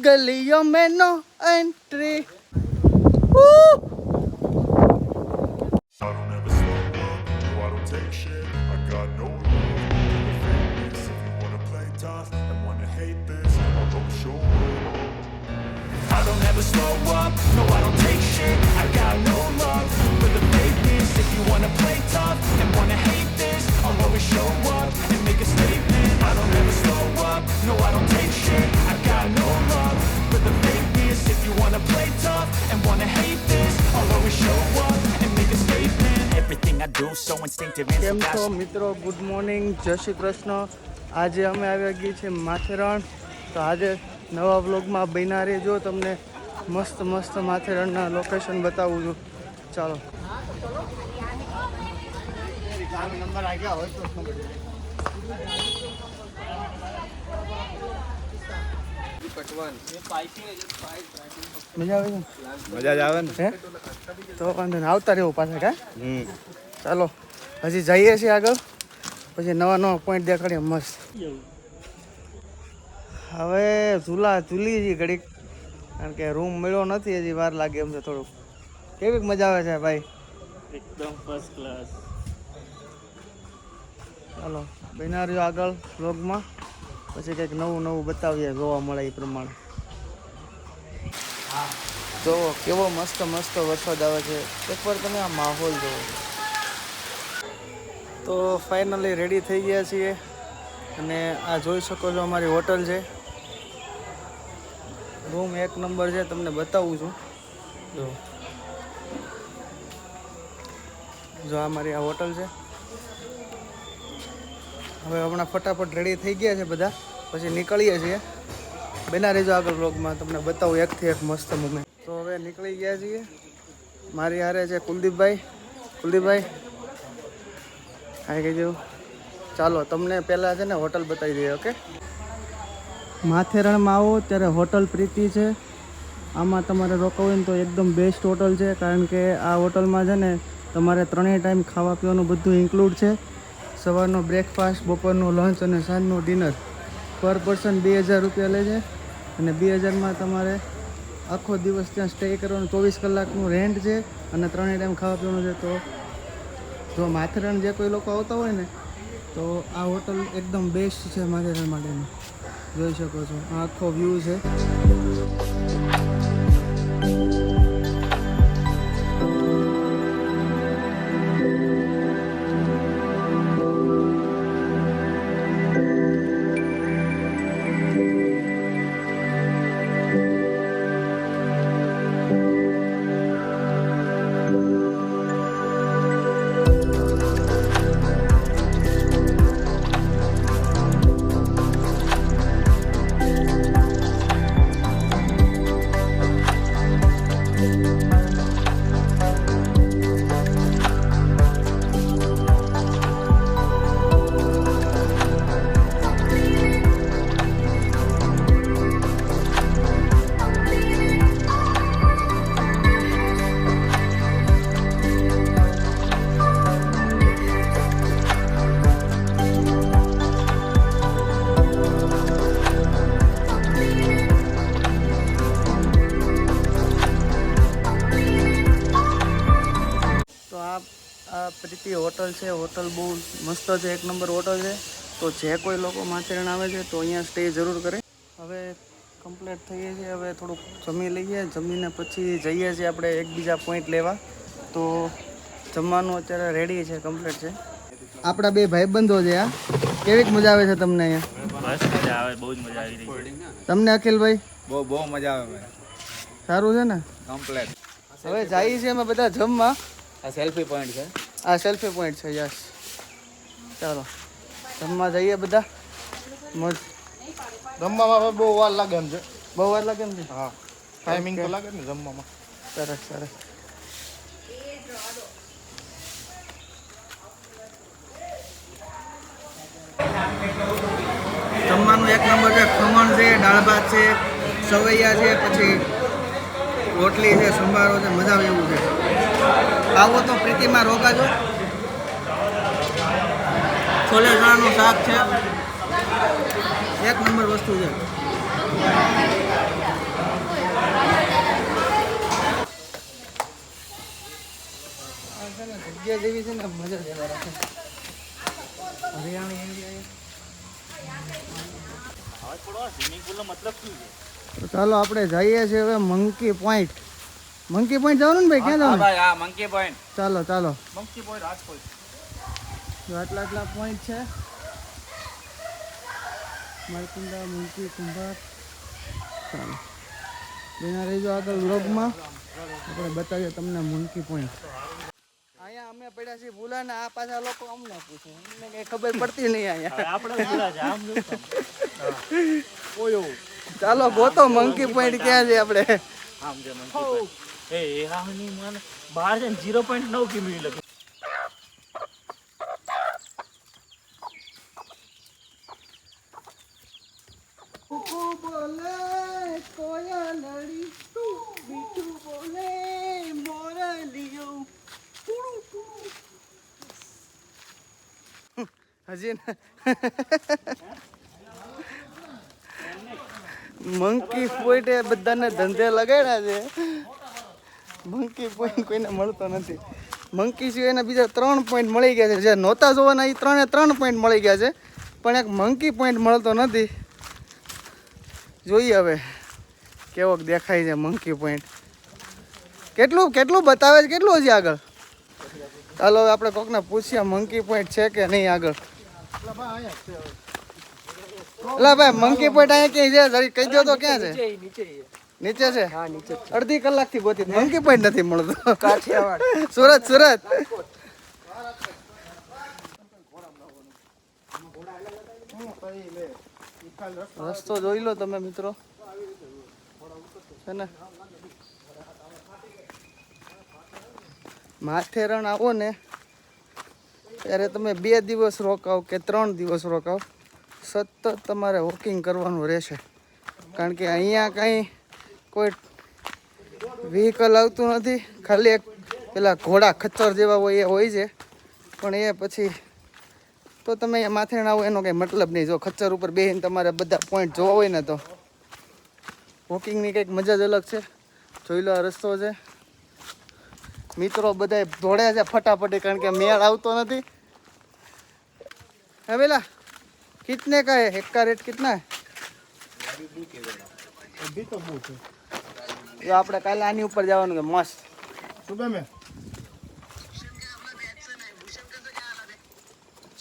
गलियों में no entry. I don't ever slow up, no I don't take shit. I got no love for the fakeness. If you wanna play tough and wanna hate this, I'll go show up. I don't ever slow up, no I don't take shit. I got no love for the fakeness. If you wanna play tough and wanna hate this, I'll always show up and make a statement. I don't ever slow up, no I don't take shit. I got no love for the fakeness. If you wanna play tough and wanna hate this, I'll always show up and make a statement. Everything I do so instinctive and so કેમ છો passionate. મિત્રો, good morning, જય શ્રી કૃષ્ણ। આજે અમે આવ્યા ગઈ છે માથેરણ। તો આજે નવા વ્લોગમાં બન્યા રહેજો, તમને મસ્ત મસ્ત માથેરણના લોકેશન બતાવું છું। ચાલો। મજા આવે છે? મજા જ આવે ને હે તો વાંધો નહીં, આવતા રહેવું પાછા કા। ચાલો હજી જઈએ છીએ આગળ, પછી નવા નવા પોઈન્ટ દેખાડીએ મસ્ત। હવે ઝૂલી છીએ ઘડીક, કારણ કે રૂમ મળ્યો નથી, હજી વાર લાગે એમ છે થોડુંક। કેવીક મજા આવે છે ભાઈ? એકદમ ફર્સ્ટ ક્લાસ। ચાલો બન્યા રહ્યો આગળ વ્લોગમાં, પછી કંઈક નવું નવું બતાવીએ, જોવા મળે એ પ્રમાણે। જો કેવો મસ્ત મસ્ત વરસાદ આવે છે, એકવાર તમે આ માહોલ જુઓ। તો ફાઇનલી રેડી થઈ ગયા છીએ, અને આ જોઈ શકો છો અમારી હોટલ છે। રૂમ એક નંબર છે, તમને બતાવું છું। જો આ મારી આ હોટલ છે। હવે હમણાં ફટાફટ રેડી થઈ ગયા છે બધા, પછી નીકળીએ છીએ। બના રહેજો આગળ વ્લોગમાં, તમને બતાવું એકથી એક મસ્ત મોમેન્ટ। તો હવે નીકળી ગયા છીએ, મારી હારે છે કુલદીપભાઈ। કુલદીપભાઈ હાય કહેજો। ચાલો તમને પહેલાં છે ને હોટલ બતાવી દઈએ, ઓકે? માથેરણમાં આવો ત્યારે હોટલ પ્રીતિ છે, આમાં તમારે રોકાવું હોય ને તો એકદમ બેસ્ટ હોટલ છે, કારણ કે આ હોટલમાં છે ને તમારે 3 ટાઈમ ખાવા પીવાનું બધું ઇન્ક્લુડ છે। સવારનો બ્રેકફાસ્ટ, બપોરનું લંચ અને સાંજનું ડિનર પર પર્સન 2000 રૂપિયા લે છે, અને 2000માં તમારે આખો દિવસ ત્યાં સ્ટે કરવાનું, 24 કલાકનું રેન્ટ છે, અને 3 ટાઈમ ખાવા પીવાનું છે। તો જો માથેરણ જે કોઈ લોકો આવતા હોય ને, તો આ હોટલ એકદમ બેસ્ટ છે માથેરણ માટેનું। જોઈ શકો છો આ આખો વ્યૂ છે। પ્રીતિ હોટલ છે, હોટલ બહુ મસ્ત છે, એક નંબર હોટલ છે। તો જે કોઈ લોકો માથેરણ આવે છે તો અહીંયા સ્ટે જરૂર કરે। હવે કમ્પ્લીટ થઈએ છીએ, હવે થોડુંક જમી લઈએ, જમીને પછી જઈએ છીએ આપણે એક બીજા પોઈન્ટ લેવા। તો જમવાનું અત્યારે રેડી છે, કમ્પ્લીટ છે। આપણા બે ભાઈબંધો છે, આ કેવીક મજા આવે છે તમને અહીંયા? બસ મજા આવે, બહુ જ મજા આવી રહી છે। તમને અખિલભાઈ? બહુ મજા આવે ભાઈ, સારું છે ને? કમ્પ્લેટ। હવે જઈએ છીએ અમે બધા જમવા। આ સેલ્ફી પોઈન્ટ છે, આ સેલ્ફી પોઈન્ટ છે, યસ। ચાલો જમવા જઈએ બધા, મજ જમવામાં બહુ વાર લાગે એમ છે। બહુ વાર લાગે એમ છે? હા, ટાઈમિંગ તો લાગે ને જમવામાં। સરસ સરસ। જમવાનું એક નંબર છે, ખમણ છે, દાળ ભાત છે, સવૈયા છે, પછી રોટલી છે, સંભારો છે, મજા આવે એવું છે। આવો તો પ્રીતિમાં રોકાજો। છોલે ચણાનું શાક છે, એક નંબર વસ્તુ છે। જગ્યા જેવી છે ને મજા જ એવા રાખે. હરિયાણી એરિયા. હવે થોડો સ્વિમિંગ પુલનો મતલબ શું છે? તો ચાલો આપણે જઈએ છીએ હવે મંકી પોઈન્ટ. મંકી પોઈન્ટ જવાનું ને ભાઈ, ક્યાં જવાનું? ભાઈ હા મંકી પોઈન્ટ. ચાલો ચાલો. Monkey point Rajkot. તો આટલા પોઈન્ટ છે. માલકુંડા, મંકી, કુંભાર. ચાલો બેના રહીજો આગળ વ્લોગમાં. આપણે બતાવીએ તમને મંકી પોઈન્ટ. અહીંયા અમે પડ્યા છીએ ભૂલા ને આ પાછા લોકો અમને પૂછે, અમને કઈ ખબર પડતી નહીં અહીંયા. હવે આપણે ભૂલા છે આમ જોયું કામ. ચાલો ગોતો મંકી પોઈન્ટ ક્યાં છે આપણે. આમ જે monkey point. એ આની મને બહાર છે ને 0.9 કિમી લગે. બોલે કોયલડી મીઠું બોલે મોરલીઓ. હજી મંકી પોઈન્ટ એ બધાને ધંધે લગાડ્યા છે. મંકી પોઈન્ટ કોઈને મળતો નથી. મંકી સિવાય એના બીજા 3 પોઈન્ટ મળી ગયા છે. જે નહોતા જોવાના એ 3 પોઈન્ટ મળી ગયા છે, પણ એક મંકી પોઈન્ટ મળતો નથી. જોઈએ હવે કેવોક દેખાય છે મંકી પોઈન્ટ. કેટલું બતાવે છે, કેટલું હજી આગળ. ચાલો હવે આપણે કોકને પૂછીએ મંકી પોઈન્ટ છે કે નહીં આગળ. એલા ભાઈ મંકી પોઈન્ટ અહીંયા ક્યાંય છે? જરી કહી દો તો ક્યાં છે? નીચે છે. અડધી કલાકથી ગોતી મંકી પોઈન્ટ નથી મળતો. સુરત. રસ્તો જોઈ લો તમે મિત્રો, છે ને માથેરણ આવો ને ત્યારે તમે 2 દિવસ રોકાવ કે 3 દિવસ રોકાવ, સતત તમારે વોકિંગ કરવાનું રહેશે. કારણ કે અહીંયા કાંઈ કોઈ વ્હીકલ આવતું નથી. ખાલી એક પેલા ઘોડા ખચ્ચર જેવા હોય એ હોય છે, પણ એ પછી તો તમે અહીંયા માથેરણ આવો એનો કંઈ મતલબ નહીં. જો ખચ્ચર ઉપર બેસીને તમારે બધા પોઈન્ટ જોવા હોય ને તો વોકિંગની કંઈક મજા જ અલગ છે. જોઈ લો આ રસ્તો છે. મિત્રો બધા દોડ્યા છે ફટાફટી, કારણ કે મેળ આવતો નથી. હે પેલા कितने का है? एक का रेट कितना है? अभी तो बहुत है. ये આપણે કાલે આની ઉપર જવાનું કે મસ્ત સુબહ મે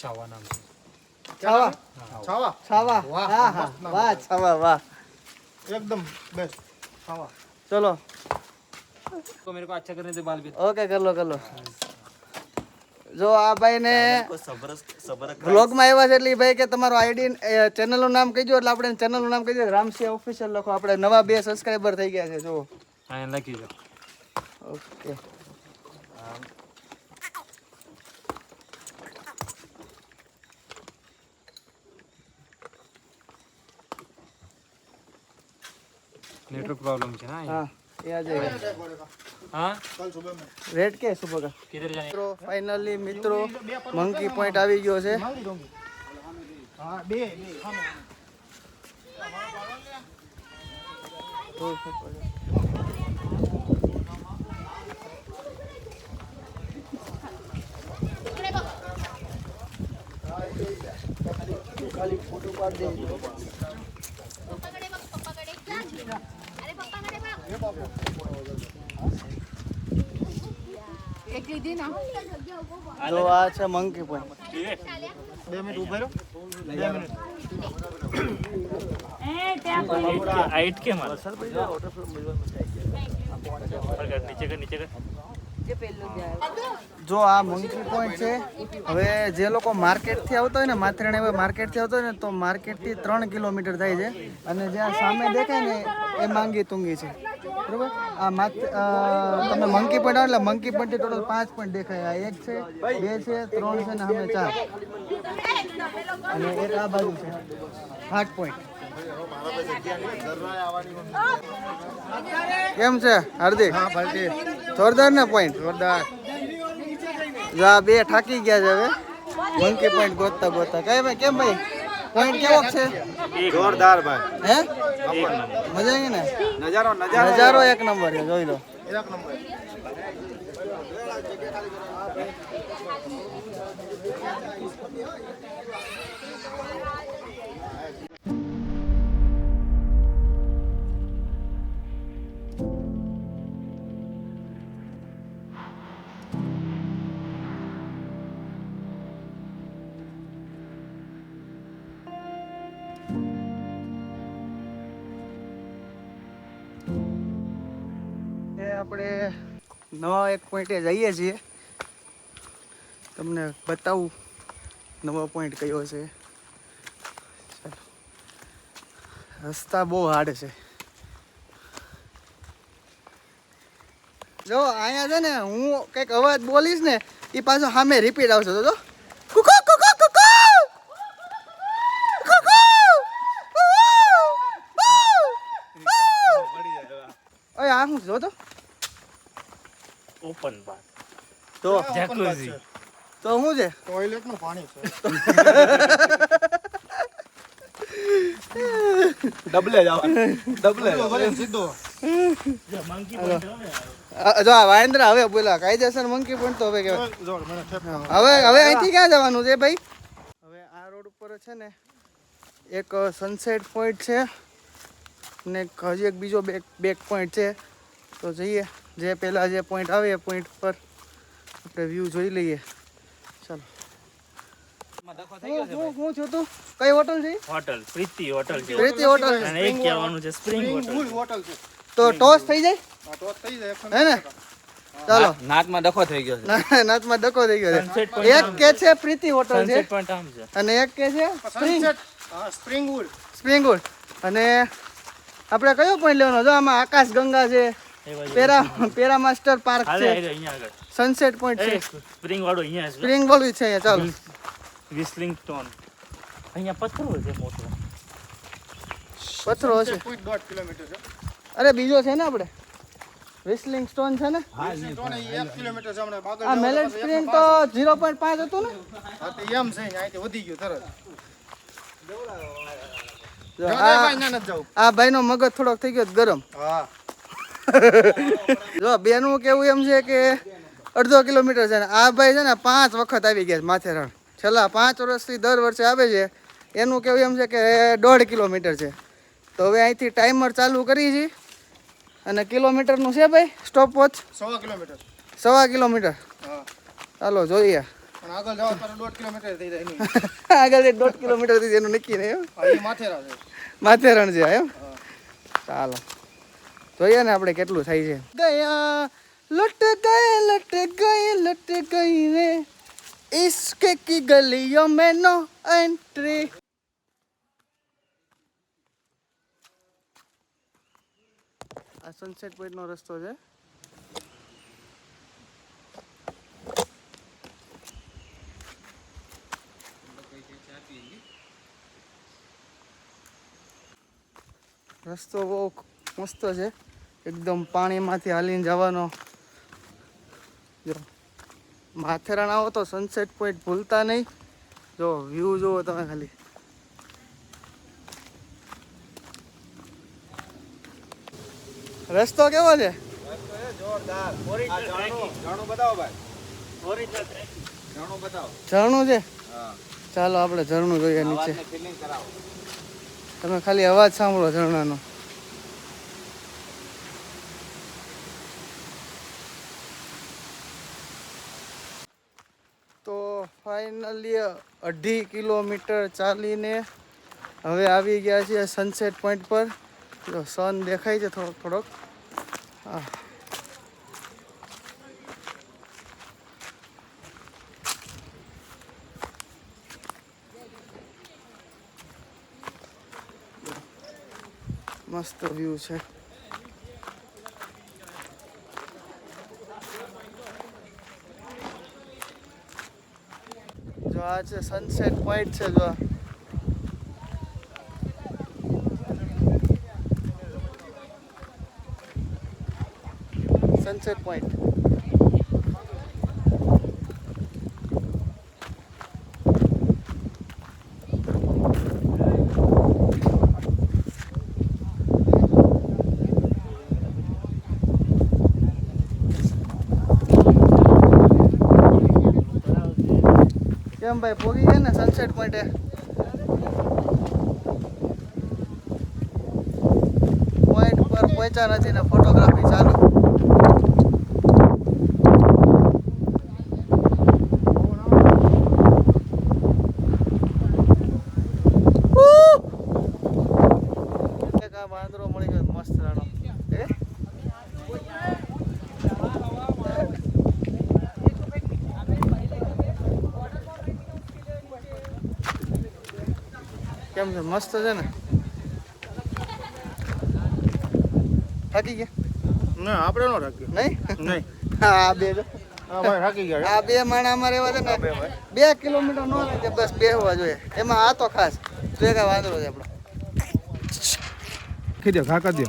છાવા નામ છે. છાવા વાહ વાહ છાવા વાહ एकदम बेस्ट छावा. चलो तो मेरे को अच्छा करने दे बाल भी. ओके कर लो. જો આ ભાઈ ને વ્લોગમાં આવ્યા છે એટલે ભાઈ કે તમારું આઈડી ચેનલનું નામ કહીજો, એટલે આપણે ચેનલનું નામ કહી દો રામસિંહ ઓફિશિયલ લખો. આપણે નવા 2 સબસ્ક્રાઇબર થઈ ગયા છે. જો હા લખી દો. ઓકે नेटवर्क प्रॉब्लम है ना. हाँ ये आ जाएगा. हाँ कल सुबह में रेट क्या है सुबह का? किधर जाने? મિત્રો ફાઇનલી મિત્રો મંકી પોઈન્ટ આવી ગયો છે. ખાલી ફોટો પાડી દે. જો આ છે મંકી પોઈન્ટ. 2 મિનિટ ઉભા રહો. 2 મિનિટ हाइट के मार नीचे कर. જો આ મંકી પોઈન્ટ છે. હવે જે લોકો માર્કેટથી આવતા હોય ને, માથેરાણ એવા માર્કેટથી આવતા હોય ને, તો માર્કેટથી 3 કિલોમીટર થાય છે. અને જ્યાં સામે દેખાય ને એ માંગી તુંગી છે, બરોબર. આ તમે મંકી પોઈન્ટ આવે એટલે મંકી પોઈન્ટથી ટોટલ 5 પોઈન્ટ દેખાય. આ 1 છે, 2 છે, 3 છે ને સામે 4, અને એક આ બાજુ છે 8 પોઈન્ટ. કેમ છે હાર્દિક? જોરદાર ને પોઈન્ટ? જોરદાર. જો આ 2 ઠાકી ગયા છે હવે મંકી પોઈન્ટ ગોતતા. કઈ ભાઈ કેમ ભાઈ પોઈન્ટ કેવો છે? जोरदार भाई. હે મજા આવી ને? नजारो નજારો 1 નંબર છે. જોઈ લો. આપણે નવા એક પોઈન્ટે જઈએ છીએ. તમને બતાવું નવો પોઈન્ટ કયો છે. રસ્તા બહુ હાર્ડ છે. જો અહીંયા છે ને હું કંઈક અવાજ બોલીશ ને એ પાછો સામે રિપીટ આવશે. તો કુકુ કુકુ કુકુ ઓય આ શું જો તો ઓપન બાર તો જેકુઝી તો શું છે? ટોયલેટનું પાણી છે. ડબલે જવાનું ડબલે સીધો જે મંકી પોઈન્ટ ને જો આ વાંદરા હવે બોલા કાયદેસર મંકી પોઈન્ટ તો હવે કહેવાય. જોડ મને ઠેપ હવે અહીંથી ક્યાં જવાનું છે ભાઈ? હવે આ રોડ ઉપર છે ને એક સનસેટ પોઈન્ટ છે ને હજી એક બીજો બેક પોઈન્ટ છે. તો જઈએ જે પહેલાં જે પોઈન્ટ આવે એ પોઈન્ટ પર આપણે વ્યૂ જોઈ લઈએ. ચાલો. હું છું તું કઈ હોટલ છે? હોટલ પ્રીતિ હોટલ છે પ્રીતિ હોટલ છે. અને એક કહેવાનું છે સ્પ્રિંગ હોટલ હોટલ છે. તો ટોસ થઈ જાય આ તો થઈ જાય હે ને? ચાલો. નાકમાં ડખો થઈ ગયો છે. નાથમાં ડકો થઈ ગયો Sunset છે. point એક કે છે પ્રીતિ હોટલ છે સનસેટ પોઈન્ટ આમ છે અને એક કે છે સ્પ્રિંગ સનસેટ હા સ્પ્રિંગવુડ સ્પ્રિંગવુડ. અને આપણે કયો પોઈન્ટ લેવાનો? જો આમાં આકાશ ગંગા છે, એ બાજુ પેરા માસ્ટર પાર્ક હાલે છે, હાલે અહીંયા આગળ સનસેટ પોઈન્ટ છે, એ સ્પ્રિંગ વાળો અહીંયા છે સ્પ્રિંગ બોલવી છે અહીંયા. ચાલો. વિસ્લિંગ સ્ટોન અહીંયા પથ્થરો છે મોટો પથરો હશે. 1.5 કિલોમીટર છે. અરે બીજો છે ને આપણે વિસ્લિંગ સ્ટોન છે ને. ટોન 1 કિલોમીટર છે હમણાં બાગલ આ મેલેટ સ્પ્રિંગ તો 0.5 હતું ને. હા તો એમ છે અહીંથી વધી ગયું તરત. જો ભાઈ આ ના નથી જાવું. આ ભાઈનો મગજ થોડોક થઈ ગયો છે ગરમ. હા જો બેનું કેવું એમ છે કે 1.5 કિલોમીટર છે ને આ ભાઈ છે ને 5 વખત આવી ગયા છે માથેરણ. છેલ્લા 5 વર્ષથી દર વર્ષે આવે છે. એનું કેવું એમ છે કે 1.5 કિલોમીટર છે. તો હવે અહીંથી ટાઈમર ચાલુ કરી છે અને કિલોમીટરનું છે ભાઈ સ્ટોપ વોચ 1.5 કિલોમીટર 1.25 કિલોમીટર. હા ચાલો જોઈએ. અને આગળ જાવ તો 1.5 કિલોમીટર થઈ જાય એની. આગળ 1.5 કિલોમીટરથી એનું નક્કી નહીં એમ. હા એ માથેરા છે. માથેરણ છે એમ. ચાલો જોઈએ ને આપણે કેટલું થાય છે. ગયા લટ ગઈ રે ઇશ્ક કી ગલીઓ મેં નો એન્ટ્રી. આ સનસેટ પોઈન્ટ નો રસ્તો છે. રસ્તો બહુ મસ્ત છે. એકદમ પાણીમાંથી હાલીને જવાનો. જો માથેરાન આવો તો સનસેટ પોઈન્ટ ભૂલતા નહીં. જો વ્યૂ જુઓ તમે ખાલી. રસ્તો કેવો છે? જોરદાર જાણું બતાવો ભાઈ. જાણું બતાવો. ઝરણું છે. હા. ચાલો આપણે ઝરણું જોઈએ નીચે. અવાજને ફિલિંગ કરાવો. તમે ખાલી અવાજ સાંભળો ઝરણાનો. તો ફાઇનલી 2.5 કિલોમીટર ચાલીને હવે આવી ગયા છીએ સનસેટ પોઈન્ટ પર. જો સન દેખાય છે થોડોક થોડોક. હા મસ્ત વ્યૂ છે. જો આ છે સનસેટ પોઈન્ટ છે. જો સનસેટ પોઈન્ટ. કેમ ભાઈ પોગી ગયા ને સનસેટ પોઈન્ટે? પોઈન્ટ પર પહોંચ્યા નથી ને ફોટોગ્રાફી ચાલુ. એક આ વાંદરો મળી ગયો મસ્ત રાણો. કેમ છે? મસ્ત છે ને? થાકી ગયા? ના આપણે નો રાખીએ. નહીં નહીં. આ બે જો. હા ભાઈ થાકી ગયા. આ બે માણા અમારે એવા છે ને 2 કિલોમીટર નો થાય બસ બેહવા જોઈએ. એમાં આ તો ખાસ ભેગા વાંદરો છે આપણો. કીધો ઘા કરી દો.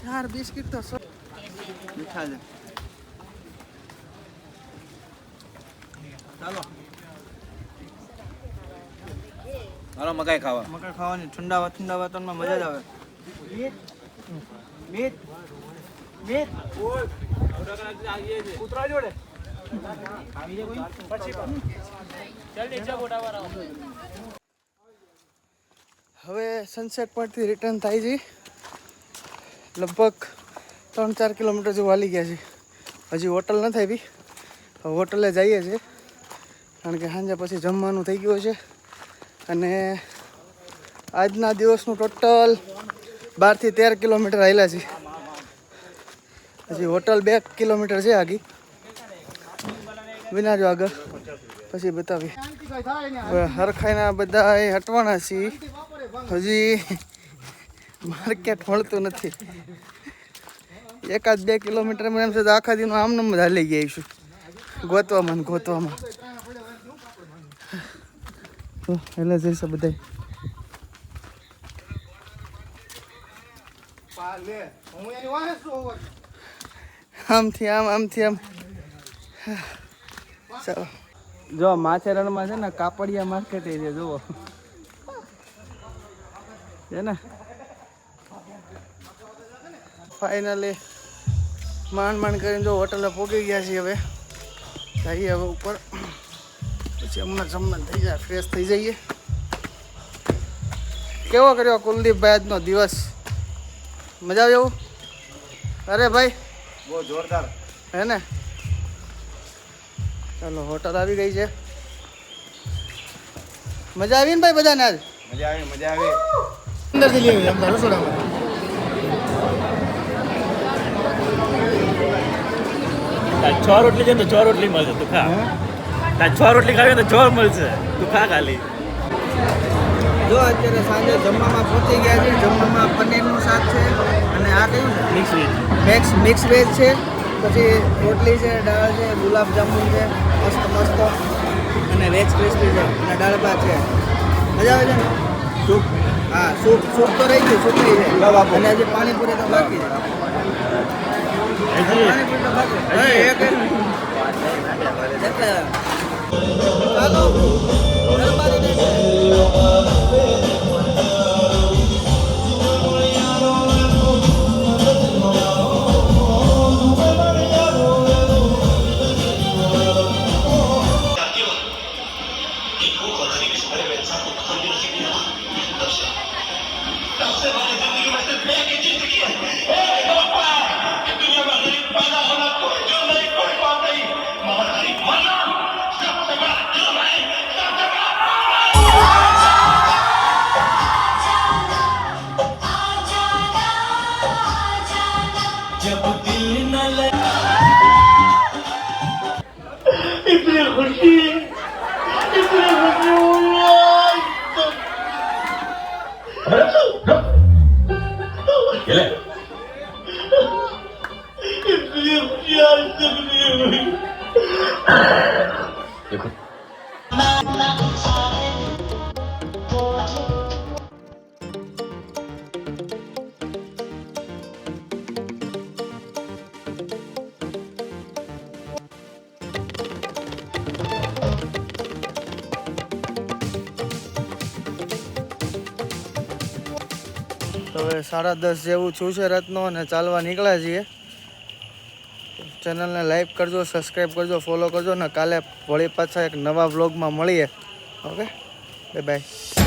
4 બિસ્કિટ તો મીઠા છે. ચાલો હાલો મકાઈ ખાવા. મકાઈ ખાવાની ઠંડા વાતાવરણમાં મજા જ આવે. કૂતરા જોડે હવે સનસેટ પરથી રિટર્ન થાય છે. લગભગ 3-4 કિલોમીટર જેવું હાલી ગયા છે. હજી હોટલ નથી આવી. હોટલે જઈએ છીએ કારણ કે સાંજે પછી જમવાનું થઈ ગયું છે. અને આજના દિવસનું ટોટલ 12 થી 13 કિલોમીટર હાલ્યા છે. હજી હોટલ 2 કિલોમીટર છે આગી. વિના જો આગળ પછી બતાવી. હવે હરખાઈના બધા હટવાના છીએ. હજી માર્કેટ મળતું નથી. 1-2 કિલોમીટર એમ છે તો આખા દિનો આમનામ જ હાલી ગયા છું ગોતવામાં. તો એટલે જઈશે બધા. આમથી આમ ચાલો. જો માથેરણમાં છે ને કાપડિયા માર્કેટ છે જુઓ છે ને. ફાઇનલી માંડ કરીને જો હોટલે પહોંચી ગયા છીએ. હવે જઈએ હવે ઉપર. પછી હમણાં જમવાનું થઈ જાય, ફ્રેશ થઈ જઈએ. કેવો કર્યો કુલદીપભાઈ આજનો દિવસ? મજા આવે એવું? અરે ભાઈ બહુ જોરદાર. હે ને? ચાલો હોટલ આવી ગઈ છે. મજા આવી ને ભાઈ બધાને આજ? મજા આવી. અંદરથી લઈ આવી રસોડામાં. છ રોટલી છે ને તો 6 રોટલી મળશે, તું ખા. 6 રોટલી ખાવી તો 6 મળશે, તું ખા ખાલી. જો અત્યારે સાંજે જમવામાં પહોંચી ગયા છે. જમવામાં પનીરનું શાક છે અને આ કયું છે? મિક્સ વેજ છે. પછી રોટલી છે, દાળ છે, ગુલાબ જાંબુ છે મસ્ત અને વેજ ક્રિસ્પી છે અને દાળ ભાત છે. મજા આવે છે ને? સૂપ? હા સૂપ તો રહી ગયું, સુપડી છે અને હજી પાણીપુરી તો બાકી છે. પાણીપુરી તો બાકી ચાલો તો હવે 10:30 જેવું છું છે રાતનો અને ચાલવા નીકળ્યા છીએ. ચેનલને લાઈક કરજો, સબસ્ક્રાઈબ કરજો, ફોલો કરજો ને કાલે વળી પાછા એક નવા વ્લોગમાં મળીએ. Okay, bye bye.